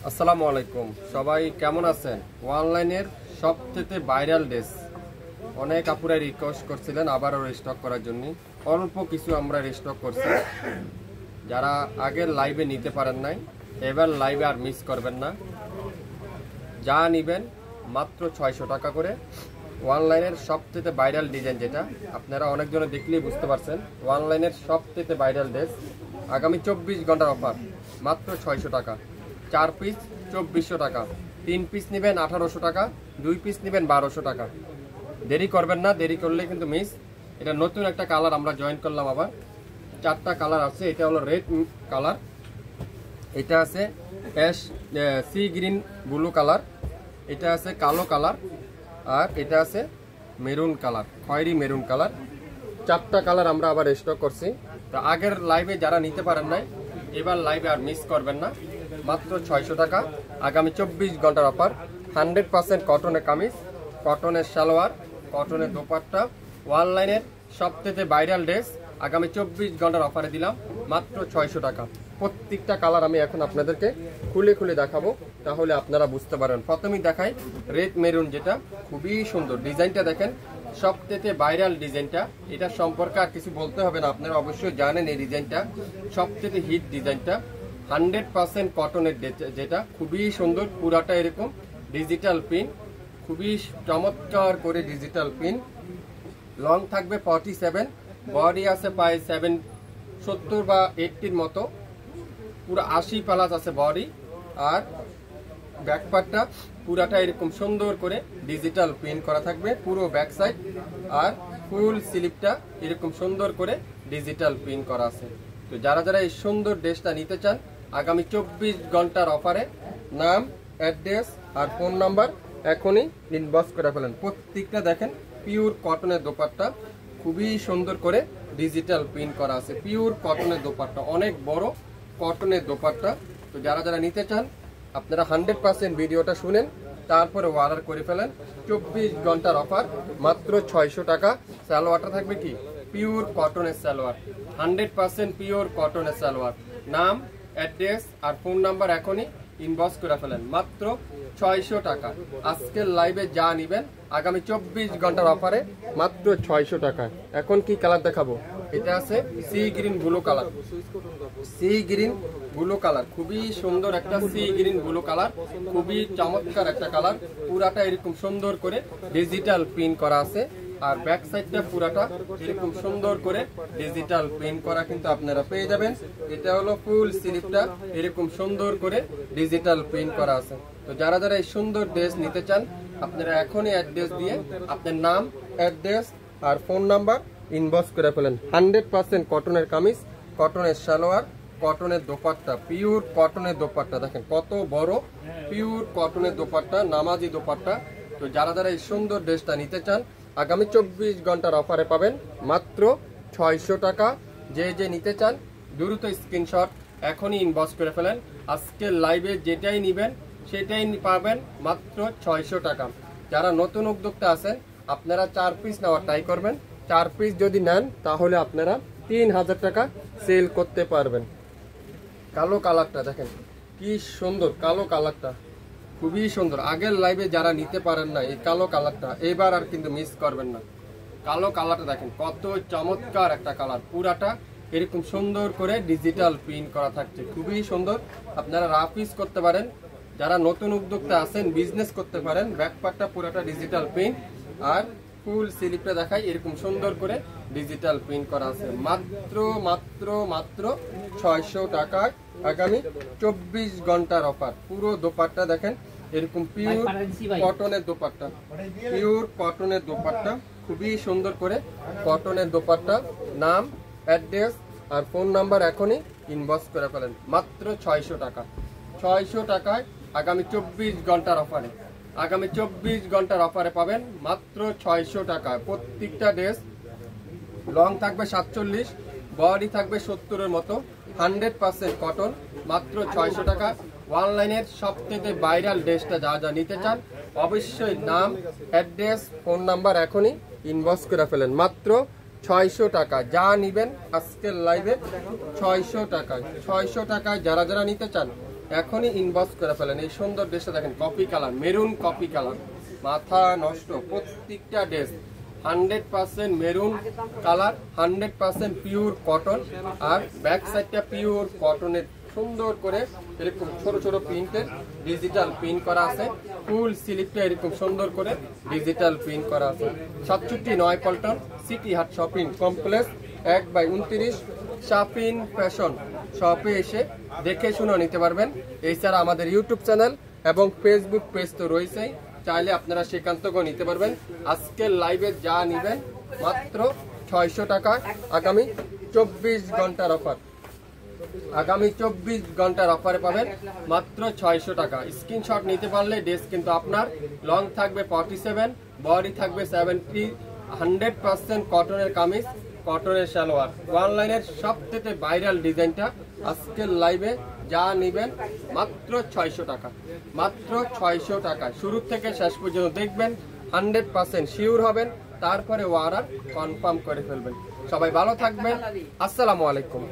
আসসালামু আলাইকুম, সবাই কেমন আছেন? অনলাইনের সবথেকে ভাইরাল ড্রেস অনেক আপুরা রিকোয়েস্ট করছিলেন আবারও রিস্টক করার জন্য। অল্প কিছু আমরা রিস্টক করছি। যারা আগের লাইভে নিতে পারেন নাই, এবার লাইভে আর মিস করবেন না। যা নেবেন মাত্র 600 টাকা করে। অনলাইনের সবথেকে ভাইরাল ডিজাইন, যেটা আপনারা অনেকজনে দেখলেই বুঝতে পারছেন। অনলাইনের সবথেকে ভাইরাল ড্রেস, আগামী 24 ঘন্টার অফার, মাত্র 600 টাকা। 4 পিস 2400 টাকা, 3 পিস নেবেন 1800 টাকা, 2 পিস নেবেন 1200 টাকা। দেরি করবেন না, দেরি করলে কিন্তু মিস। এটা নতুন একটা কালার আমরা জয়েন করলাম আবার। 4টা কালার আছে। এটা হলো রেড কালার, এটা আছে সি গ্রিন ব্লু কালার, এটা আছে কালো কালার, আর এটা আছে মেরুন কালার, খয়েরি মেরুন কালার। 4টা কালার আমরা আবার স্টক করছি। তো আগের লাইভে যারা নিতে পারেন নাই, এবার লাইভে আর মিস করবেন না। মাত্র 600 টাকা, আগামী 24 ঘন্টার অফার। 100% কটনের কামিজ, কটনের সালোয়ার, কটনের দোপাট্টা। অনলাইনের সবথেকে ভাইরাল ড্রেস আগামী 24 ঘন্টার অফারে দিলাম মাত্র 600 টাকা। প্রত্যেকটা কালার আমি এখন আপনাদেরকে খুলে খুলে দেখাবো, তাহলে আপনারা বুঝতে পারেন। প্রথমেই দেখাই রেড মেরুন, যেটা খুবই সুন্দর। ডিজাইনটা দেখেন, সবথেকে ভাইরাল ডিজাইনটা। এটা সম্পর্কে আর কিছু বলতে হবে না, আপনারা অবশ্যই জানেন এই ডিজাইনটা সবথেকে হিট ডিজাইনটা। 100% কটনের, যেটা খুবই সুন্দর। পুরাটা এরকম ডিজিটাল প্রিন্ট, খুবই চমৎকার করে ডিজিটাল প্রিন্ট। লং থাকবে 47, বডি আছে প্রায় 70 বা 80 মতো, পুরো 80 প্লাস আছে বডি। আর ব্যাকপার্টটা পুরাটা এরকম সুন্দর করে ডিজিটাল প্রিন্ট করা থাকবে পুরো ব্যাক সাইড। আর ফুল স্লিপটা এরকম সুন্দর করে ডিজিটাল প্রিন্ট করা আছে। তো যারা যারা এই সুন্দর ড্রেসটা নিতে চান, আগামী 24 ঘন্টার অফারে নাম, অ্যাড্রেস আর ফোন নাম্বার এখনই ইনবক্স করে ফেলেন। প্রত্যেকটা দেখেন পিওর কটনের দোপাট্টা, খুবই সুন্দর করে ডিজিটাল প্রিন্ট করা আছে। পিওর কটনের দোপাট্টা, অনেক বড় কটনের দোপাট্টা। তো যারা যারা নিতে চান, আপনারা 100% ভিডিওটা শুনেন, তারপরে অর্ডার করে ফেলেন। 24 ঘন্টার অফার, মাত্র 600 টাকা। সালোয়ারটা থাকবে কি পিওর কটনের সালোয়ার, 100% পিওর কটনের সালোয়ার। নাম, অ্যাড্রেস আর ফোন নাম্বার এখনই ইনবক্স করে ফেলেন, মাত্র 600 টাকা। আজকের লাইভে যা নিবেন আগামী 24 ঘন্টার অফারে মাত্র 600 টাকা। এখন কি কালার দেখাবো? এটা আছে sea green blue colour, sea green blue colour, খুবই সুন্দর একটা সি গ্রিন ব্লু কালার, খুবই চমৎকার একটা কালার। পুরাটা এরকম সুন্দর করে ডিজিটাল প্রিন্ট করা আছে। আর ব্যাক সাইডটা পুরাটা এরকম সুন্দর করে ডিজিটাল প্রিন্ট করা কিন্তু আপনারা পেয়ে যাবেন। এটা হলো ফুল স্লিপটা, এরকম সুন্দর করে ডিজিটাল প্রিন্ট করা আছে। তো যারা যারা এই সুন্দর ড্রেস নিতে চান, আপনারা এখনই অ্যাড্রেস দিয়ে আপনার নাম, অ্যাড্রেস আর ফোন নাম্বার ইনবক্স করে ফেলেন। 100% কটনের কামিজ, কটনের সালোয়ার, কটনের দোপাট্টা, পিওর কটনের দোপাট্টা। দেখেন কত বড় পিওর কটনের দোপাট্টা, নামাজি দোপাট্টা। তো যারা যারা এই সুন্দর ড্রেসটা নিতে চান, আগামী 24 ঘন্টার অফারে পাবেন মাত্র 600 টাকা। যে যে নিতে চান দ্রুত স্ক্রিনশট এখনই ইনবক্স করে ফেলেন। আজকের লাইভে যেটাই নেবেন সেটাই পাবেন মাত্র 600 টাকা। যারা নতুন উদ্যোক্তা আছেন, আপনারা 4 পিস নেওয়ার ট্রাই করবেন। 4 পিস যদি নেন তাহলে আপনারা 3000 টাকা সেল করতে পারবেন। কালো কালারটা দেখেন কি সুন্দর, কালো কালারটা খুবই সুন্দর। আগের লাইভে যারা নিতে পারেন না এই কালো কালারটা, এবার আর কিন্তু মিস করবেন না। কালো কালারটা দেখেন কত চমৎকার একটা কালার, পুরাটা এরকম সুন্দর করে ডিজিটাল প্রিন্ট করা থাকছে, খুবই সুন্দর। আপনারা রাফ ইউজ করতে পারেন। যারা নতুন উদ্যোক্তা আছেন, বিজনেস করতে পারেন। ব্যাকপার্টটা পুরাটা ডিজিটাল প্রিন্ট, আর ফুল স্লিপটা দেখাই এরকম সুন্দর করে ডিজিটাল প্রিন্ট করা আছে। মাত্র মাত্র মাত্র 600 টাকায় আগামী 24 ঘন্টার অফার। পুরো দোপাট্টা দেখেন এরকম পিওর কটনের দোপাট্টা, পিওর কটনের দোপাট্টা, খুবই সুন্দর করে কটনের দোপাট্টা। নাম, অ্যাড্রেস আর ফোন নাম্বার এখনই ইনবক্স করে ফেলেন, মাত্র 600 টাকা। 600 টাকায় আগামী 24 ঘন্টার অফারে, আগামী 24 ঘন্টার অফারে পাবেন মাত্র 600 টাকায়। প্রত্যেকটা ড্রেস লং থাকবে 47, বডি থাকবে 70-এর মতো, 100% কটন, মাত্র 600 টাকা। অনলাইনের সবথেকে ভাইরাল ড্রেসটা যা যা নিতে চান, অবশ্যই নাম, অ্যাড্রেস, ফোন নাম্বার এখনই ইনবক্স করে ফেলেন, মাত্র 600 টাকা, যা নিবেন আজকের লাইভে 600 টাকায়। 600 টাকায় যারা যারা নিতে চান এখনই ইনবক্স করে ফেলেন। এই সুন্দর ড্রেসটা দেখেন, coffee colour, maroon coffee colour, মাথা নষ্ট। প্রত্যেকটা dress 100% maroon colour, 100% pure cotton, আর ব্যাক সাইডটা পিওর কটনের সুন্দর করে এরকম ছোট ছোট প্রিন্টের ডিজিটাল প্রিন্ট করা আছে। ফুল স্লিপটা এরকম সুন্দর করে ডিজিটাল প্রিন্ট করা আছে। 67 পল্টন সিটি হাট শপিং কমপ্লেক্স 1/29 শাপিন ফ্যাশন শপে এসে দেখে শুনে নিতে পারবেন। এছাড়া আমাদের ইউটিউব চ্যানেল এবং ফেসবুক পেজ তো রয়েছেই, চাইলে আপনারা সেখান থেকেও নিতে পারবেন। আজকের লাইভে যা নেবেন মাত্র 600 টাকায়। আগামী 24 ঘন্টার অফার, আগামী 24 ঘন্টার অফারে পাবেন মাত্র 600 টাকা। স্ক্রিনশট নিতে পারলে ড্রেস কিন্তু আপনার লং থাকবে 47, বডি থাকবে 70, 100% কটনের কামিজ, কটনের সালোয়ার। অনলাইনের সবথেকে ভাইরাল ডিজাইনটা আজকের লাইভে যা নেবেন মাত্র 600 টাকা, মাত্র 600 টাকা। শুরু থেকে শেষ পর্যন্ত দেখবেন, 100% শিওর হবেন, তারপরে অর্ডার কনফার্ম করে ফেলবেন। সবাই ভালো থাকবেন, আসসালামু আলাইকুম।